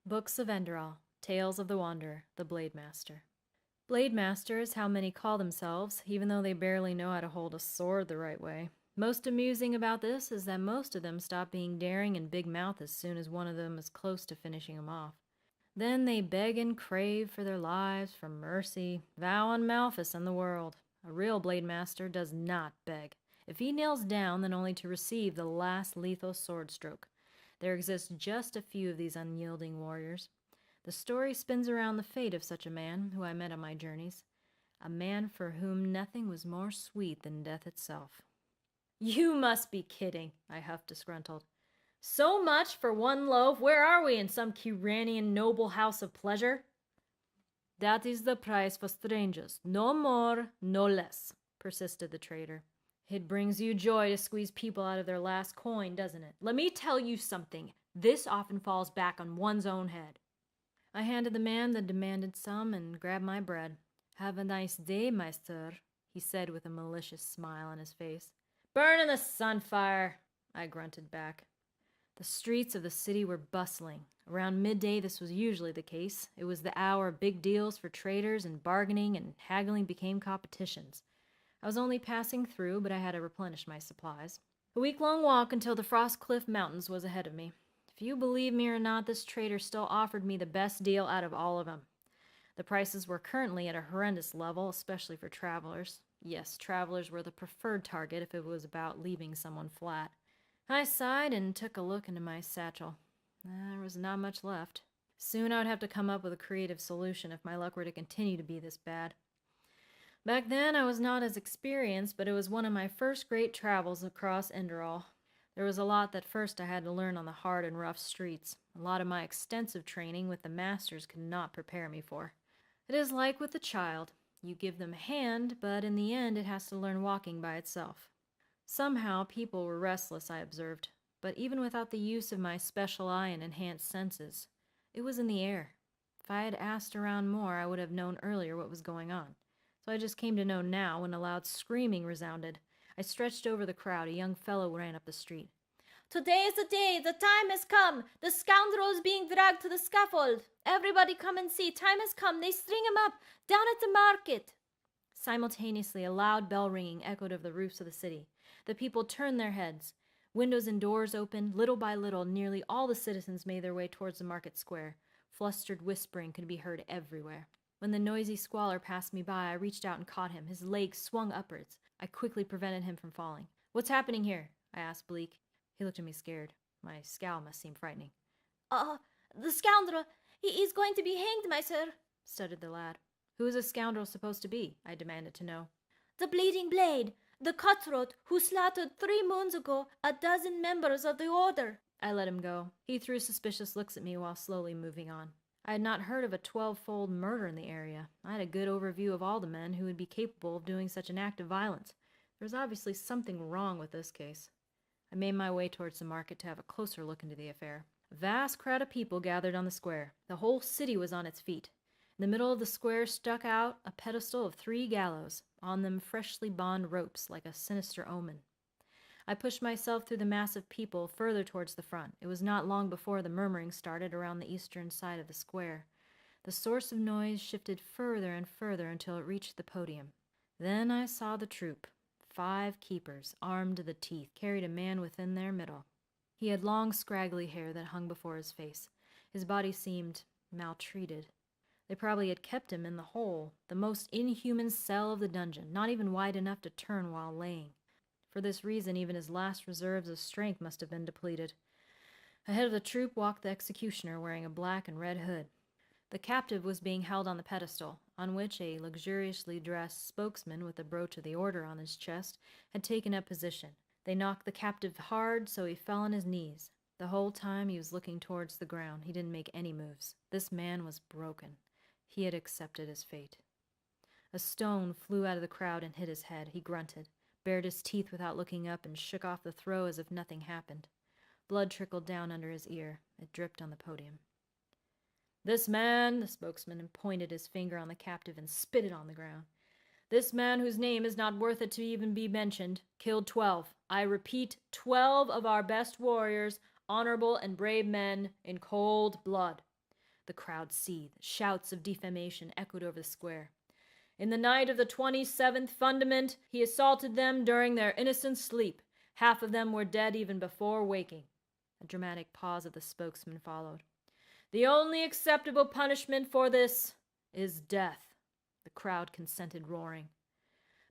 Books of Enderal, Tales of the Wanderer, the Blade Master. Blade Master is how many call themselves, even though they barely know how to hold a sword the right way. Most amusing about this is that most of them stop being daring and big mouth as soon as one of them is close to finishing him off. Then they beg and crave for their lives, for mercy, vow on Malthus and the world. A real Blade Master does not beg. If he kneels down, then only to receive the last lethal sword stroke. There exist just a few of these unyielding warriors. The story spins around the fate of such a man, who I met on my journeys. A man for whom nothing was more sweet than death itself. "You must be kidding," I huffed, disgruntled. "So much for one loaf? Where are we, in some Kiranian noble house of pleasure?" "That is the price for strangers. No more, no less," persisted the trader. "It brings you joy to squeeze people out of their last coin, doesn't it? Let me tell you something. This often falls back on one's own head." I handed the man the demanded sum and grabbed my bread. "Have a nice day, Meister," he said with a malicious smile on his face. "Burn in the sunfire," I grunted back. The streets of the city were bustling. Around midday this was usually the case. It was the hour of big deals for traders, and bargaining and haggling became competitions. I was only passing through, but I had to replenish my supplies. A week-long walk until the Frostcliff Mountains was ahead of me. If you believe me or not, this trader still offered me the best deal out of all of them. The prices were currently at a horrendous level, especially for travelers. Yes, travelers were the preferred target if it was about leaving someone flat. I sighed and took a look into my satchel. There was not much left. Soon I would have to come up with a creative solution if my luck were to continue to be this bad. Back then I was not as experienced, but it was one of my first great travels across Enderal. There was a lot that first I had to learn on the hard and rough streets. A lot of my extensive training with the masters could not prepare me for. It is like with a child. You give them a hand, but in the end it has to learn walking by itself. Somehow people were restless, I observed, but even without the use of my special eye and enhanced senses, it was in the air. If I had asked around more, I would have known earlier what was going on. So I just came to know now when a loud screaming resounded. I stretched over the crowd. A young fellow ran up the street. "Today is the day! The time has come! The scoundrel is being dragged to the scaffold! Everybody come and see! Time has come! They string him up! Down at the market!" Simultaneously, a loud bell ringing echoed over the roofs of the city. The people turned their heads. Windows and doors opened. Little by little, nearly all the citizens made their way towards the market square. Flustered whispering could be heard everywhere. When the noisy squalor passed me by, I reached out and caught him. His legs swung upwards. I quickly prevented him from falling. "What's happening here?" I asked Bleak. He looked at me scared. My scowl must seem frightening. The scoundrel, he's going to be hanged, my sir," stuttered the lad. "Who is a scoundrel supposed to be?" I demanded to know. "The Bleeding Blade, the cutthroat who slaughtered 3 moons ago a dozen members of the Order." I let him go. He threw suspicious looks at me while slowly moving on. I had not heard of a 12-fold murder in the area. I had a good overview of all the men who would be capable of doing such an act of violence. There was obviously something wrong with this case. I made my way towards the market to have a closer look into the affair. A vast crowd of people gathered on the square. The whole city was on its feet. In the middle of the square stuck out a pedestal of 3 gallows, on them freshly bound ropes like a sinister omen. I pushed myself through the mass of people further towards the front. It was not long before the murmuring started around the eastern side of the square. The source of noise shifted further and further until it reached the podium. Then I saw the troop. 5 keepers, armed to the teeth, carried a man within their middle. He had long, scraggly hair that hung before his face. His body seemed maltreated. They probably had kept him in the hole, the most inhuman cell of the dungeon, not even wide enough to turn while laying. For this reason, even his last reserves of strength must have been depleted. Ahead of the troop walked the executioner, wearing a black and red hood. The captive was being held on the pedestal, on which a luxuriously dressed spokesman with a brooch of the Order on his chest had taken up position. They knocked the captive hard, so he fell on his knees. The whole time he was looking towards the ground. He didn't make any moves. This man was broken. He had accepted his fate. A stone flew out of the crowd and hit his head. He grunted, bared his teeth without looking up, and shook off the throw as if nothing happened. Blood trickled down under his ear. It dripped on the podium. "This man," the spokesman pointed his finger on the captive and spit it on the ground. "This man, whose name is not worth it to even be mentioned, killed 12. I repeat, 12 of our best warriors, honorable and brave men, in cold blood. The crowd seethed. Shouts of defamation echoed over the square. In the night of the 27th fundament, he assaulted them during their innocent sleep. Half of them were dead even before waking. A dramatic pause of the spokesman followed. The only acceptable punishment for this is death. The crowd consented, roaring.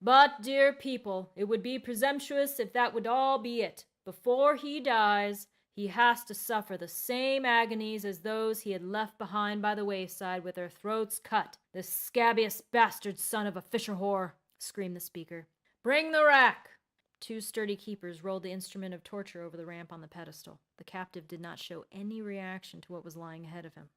But, dear people, it would be presumptuous if that would all be it. Before he dies, he has to suffer the same agonies as those he had left behind by the wayside with their throats cut. This scabbiest bastard son of a fisher whore, screamed the speaker. Bring the rack! 2 sturdy keepers rolled the instrument of torture over the ramp on the pedestal. The captive did not show any reaction to what was lying ahead of him.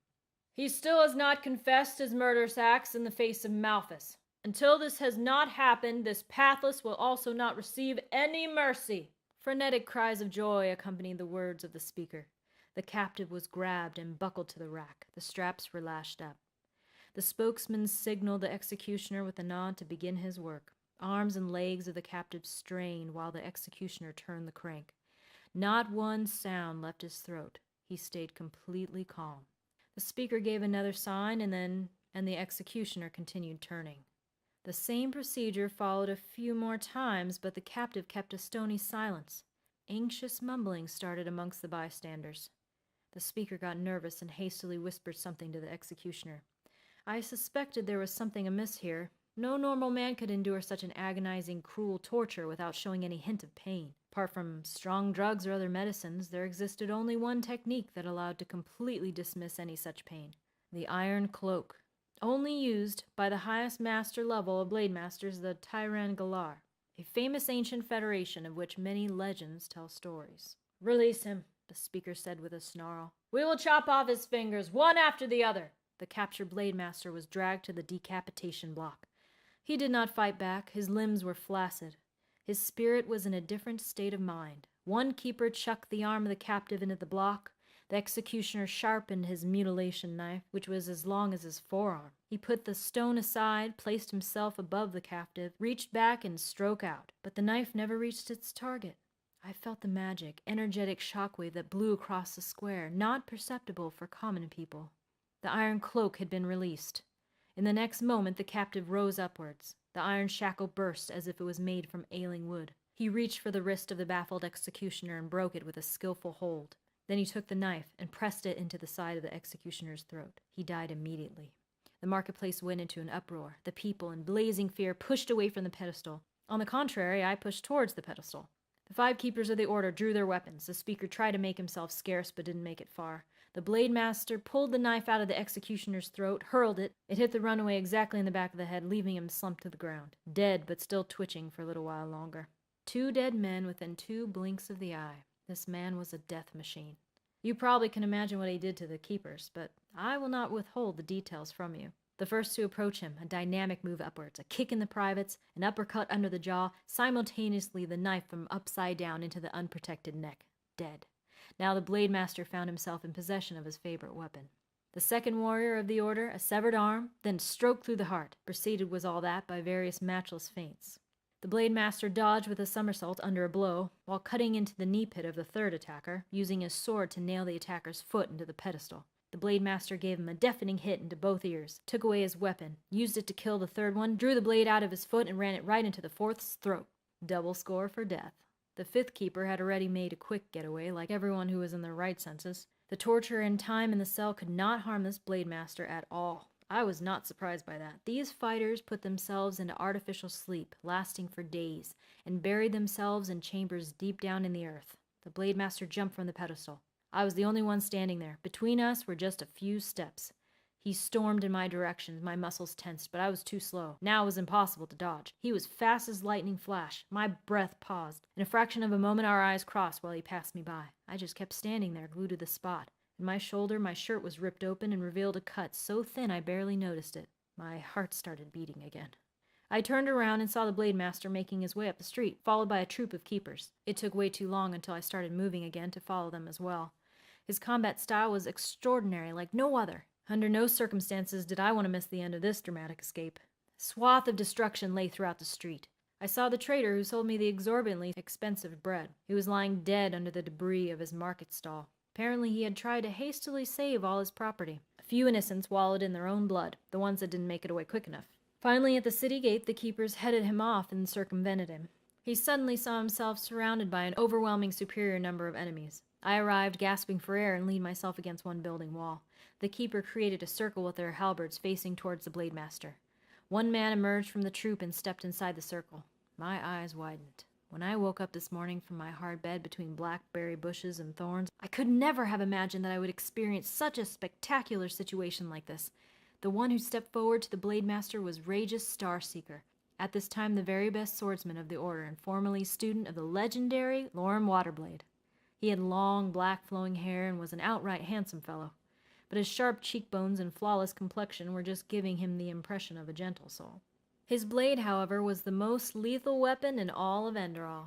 He still has not confessed his murderous acts in the face of Malthus. Until this has not happened, this pathless will also not receive any mercy. Frenetic cries of joy accompanied the words of the speaker. The captive was grabbed and buckled to the rack. The straps were lashed up. The spokesman signaled the executioner with a nod to begin his work. Arms and legs of the captive strained while the executioner turned the crank. Not one sound left his throat. He stayed completely calm. The speaker gave another sign, and the executioner continued turning. The same procedure followed a few more times, but the captive kept a stony silence. Anxious mumbling started amongst the bystanders. The speaker got nervous and hastily whispered something to the executioner. I suspected there was something amiss here. No normal man could endure such an agonizing, cruel torture without showing any hint of pain. Apart from strong drugs or other medicines, there existed only one technique that allowed to completely dismiss any such pain. The iron cloak. Only used by the highest master level of blade masters, the Tyran Galar, a famous ancient federation of which many legends tell stories. Release him, the speaker said with a snarl. We will chop off his fingers, one after the other. The captured blade master was dragged to the decapitation block. He did not fight back. His limbs were flaccid. His spirit was in a different state of mind. One keeper chucked the arm of the captive into the block. The executioner sharpened his mutilation knife, which was as long as his forearm. He put the stone aside, placed himself above the captive, reached back and struck out. But the knife never reached its target. I felt the magic, energetic shockwave that blew across the square, not perceptible for common people. The iron cloak had been released. In the next moment, the captive rose upwards. The iron shackle burst as if it was made from ailing wood. He reached for the wrist of the baffled executioner and broke it with a skillful hold. Then he took the knife and pressed it into the side of the executioner's throat. He died immediately. The marketplace went into an uproar. The people, in blazing fear, pushed away from the pedestal. On the contrary, I pushed towards the pedestal. The 5 keepers of the order drew their weapons. The speaker tried to make himself scarce, but didn't make it far. The blade master pulled the knife out of the executioner's throat, hurled it. It hit the runaway exactly in the back of the head, leaving him slumped to the ground, dead but still twitching for a little while longer. 2 dead men within 2 blinks of the eye. This man was a death machine. You probably can imagine what he did to the keepers, but I will not withhold the details from you. The first to approach him, a dynamic move upwards, a kick in the privates, an uppercut under the jaw, simultaneously the knife from upside down into the unprotected neck. Dead. Now the blade master found himself in possession of his favorite weapon. The second warrior of the order, a severed arm, then stroke through the heart. Preceded was all that by various matchless feints. The blade master dodged with a somersault under a blow, while cutting into the knee pit of the third attacker, using his sword to nail the attacker's foot into the pedestal. The blade master gave him a deafening hit into both ears, took away his weapon, used it to kill the third one, drew the blade out of his foot and ran it right into the fourth's throat. Double score for death. The 5th keeper had already made a quick getaway, like everyone who was in their right senses. The torture and time in the cell could not harm this blade master at all. I was not surprised by that. These fighters put themselves into artificial sleep, lasting for days, and buried themselves in chambers deep down in the earth. The blade master jumped from the pedestal. I was the only one standing there. Between us were just a few steps. He stormed in my direction, my muscles tensed, but I was too slow. Now it was impossible to dodge. He was fast as lightning flash. My breath paused. In a fraction of a moment, our eyes crossed while he passed me by. I just kept standing there, glued to the spot. In my shoulder, my shirt was ripped open and revealed a cut so thin I barely noticed it. My heart started beating again. I turned around and saw the blade master making his way up the street, followed by a troop of keepers. It took way too long until I started moving again to follow them as well. His combat style was extraordinary, like no other. Under no circumstances did I want to miss the end of this dramatic escape. A swath of destruction lay throughout the street. I saw the trader who sold me the exorbitantly expensive bread. He was lying dead under the debris of his market stall. Apparently he had tried to hastily save all his property. A Few innocents wallowed in their own blood, the ones that didn't make it away quick enough. Finally, at the city gate, the keepers headed him off and circumvented him. He suddenly saw himself surrounded by an overwhelming superior number of enemies. I arrived, gasping for air, and leaned myself against one building wall. The keeper created a circle with their halberds facing towards the blade master. One man emerged from the troop and stepped inside the circle. My eyes widened. When I woke up this morning from my hard bed between blackberry bushes and thorns, I could never have imagined that I would experience such a spectacular situation like this. The one who stepped forward to the blade master was Regis Starseeker, at this time the very best swordsman of the order and formerly student of the legendary Lorem Waterblade. He had long, black flowing hair and was an outright handsome fellow, but his sharp cheekbones and flawless complexion were just giving him the impression of a gentle soul. His blade, however, was the most lethal weapon in all of Enderal.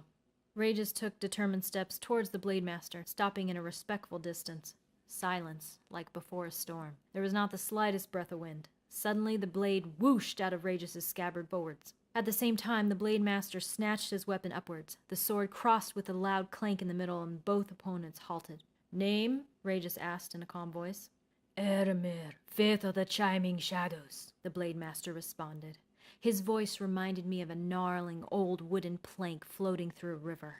Regis took determined steps towards the blade master, stopping at a respectful distance. Silence, like before a storm. There was not the slightest breath of wind. Suddenly the blade whooshed out of Regis's scabbard forwards. At the same time, the blade master snatched his weapon upwards. The sword crossed with a loud clank in the middle, and both opponents halted. "Name?" Regis asked in a calm voice. "Eremer, Faith of the Chiming Shadows," the blade master responded. His voice reminded me of a gnarling old wooden plank floating through a river.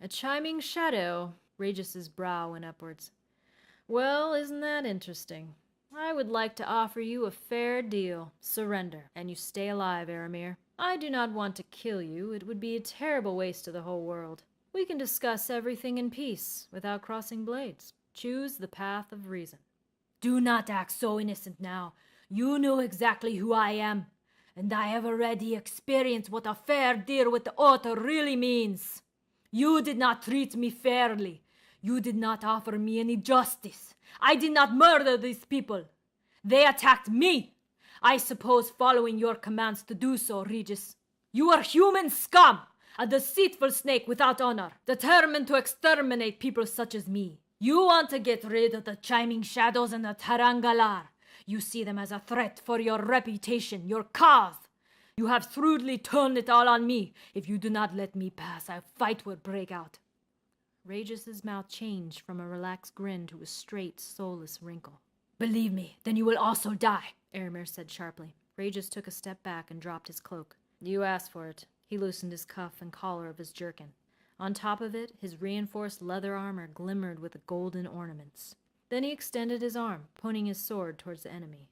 "A chiming shadow?" Regis's brow went upwards. "Well, isn't that interesting? I would like to offer you a fair deal. Surrender, and you stay alive, Eremer. I do not want to kill you. It would be a terrible waste of the whole world. We can discuss everything in peace, without crossing blades. Choose the path of reason." "Do not act so innocent now. You know exactly who I am, and I have already experienced what a fair deal with the author really means. You did not treat me fairly. You did not offer me any justice. I did not murder these people. They attacked me. I suppose following your commands to do so, Regis. You are human scum, a deceitful snake without honor, determined to exterminate people such as me. You want to get rid of the Chiming Shadows and the Tarangalar. You see them as a threat for your reputation, your cause. You have shrewdly turned it all on me. If you do not let me pass, a fight will break out." Regis's mouth changed from a relaxed grin to a straight, soulless wrinkle. "Believe me, then you will also die," Eremer said sharply. Regis took a step back and dropped his cloak. "You asked for it." He loosened his cuff and collar of his jerkin. On top of it, his reinforced leather armor glimmered with golden ornaments. Then he extended his arm, pointing his sword towards the enemy.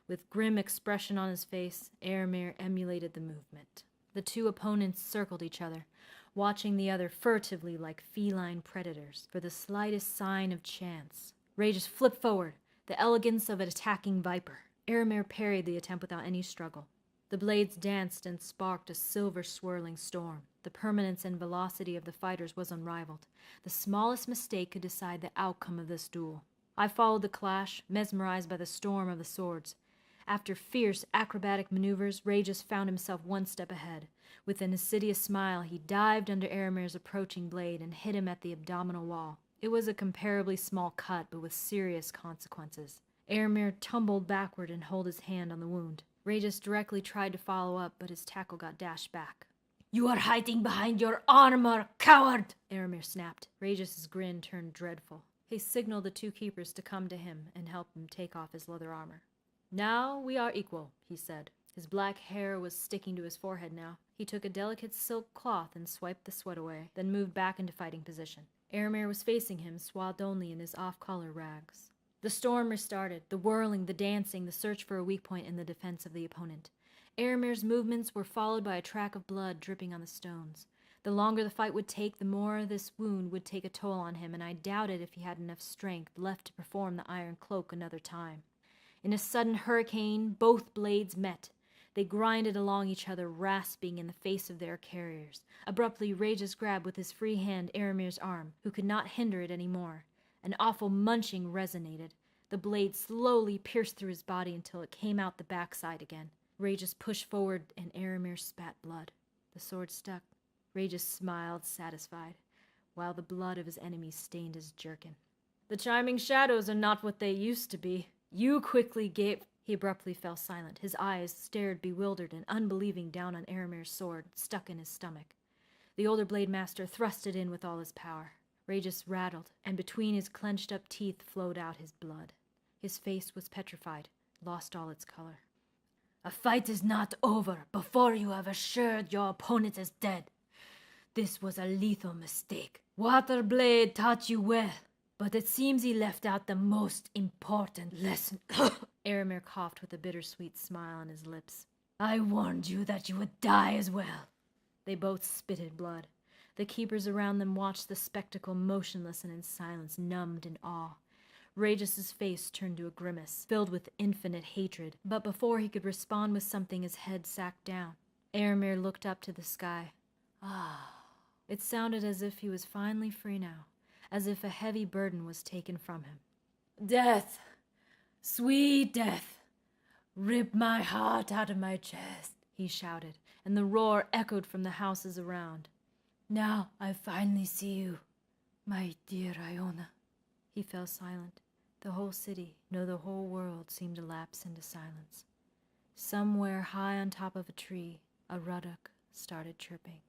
With grim expression on his face, Eremer emulated the movement. The two opponents circled each other, watching the other furtively like feline predators for the slightest sign of chance. Regis flipped forward, the elegance of an attacking viper. Eremer parried the attempt without any struggle. The blades danced and sparked a silver-swirling storm. The permanence and velocity of the fighters was unrivaled. The smallest mistake could decide the outcome of this duel. I followed the clash, mesmerized by the storm of the swords. After fierce acrobatic maneuvers, Regis found himself one step ahead. With an insidious smile, he dived under Eremer's approaching blade and hit him at the abdominal wall. It was a comparably small cut, but with serious consequences. Eremer tumbled backward and held his hand on the wound. Regis directly tried to follow up, but his tackle got dashed back. "You are hiding behind your armor, coward!" Eremer snapped. Regis's grin turned dreadful. He signaled the two keepers to come to him and help him take off his leather armor. "Now we are equal," he said. His black hair was sticking to his forehead now. He took a delicate silk cloth and swiped the sweat away, then moved back into fighting position. Eremer was facing him, swathed only in his off-color rags. The storm restarted, the whirling, the dancing, the search for a weak point in the defense of the opponent. Eremer's movements were followed by a track of blood dripping on the stones. The longer the fight would take, the more this wound would take a toll on him, and I doubted if he had enough strength left to perform the iron cloak another time. In a sudden hurricane, both blades met. They grinded along each other, rasping in the face of their carriers. Abruptly, Regis grabbed with his free hand Eremer's arm, who could not hinder it any more. An awful munching resonated. The blade slowly pierced through his body until it came out the backside again. Regis pushed forward, and Eremer spat blood. The sword stuck. Regis smiled, satisfied, while the blood of his enemy stained his jerkin. "The Chiming Shadows are not what they used to be. You quickly gave—" He abruptly fell silent. His eyes stared bewildered and unbelieving down on Eremer's sword, stuck in his stomach. The older blade master thrust it in with all his power. Regis rattled, and between his clenched-up teeth flowed out his blood. His face was petrified, lost all its color. A fight is not over before you have assured your opponent is dead. This was a lethal mistake. Waterblade taught you well, but it seems he left out the most important lesson. Aramir coughed with a bittersweet smile on his lips. I warned you that you would die as well. They both spitted blood. The keepers around them watched the spectacle motionless and in silence, numbed in awe. Ragis's face turned to a grimace, filled with infinite hatred, but before he could respond with something, his head sagged down. Aramir looked up to the sky. Ah. It sounded as if he was finally free now, as if a heavy burden was taken from him. Death, sweet death, rip my heart out of my chest, he shouted, and the roar echoed from the houses around. Now I finally see you, my dear Iona. He fell silent. The whole city, no, the whole world seemed to lapse into silence. Somewhere high on top of a tree, a ruddock started chirping.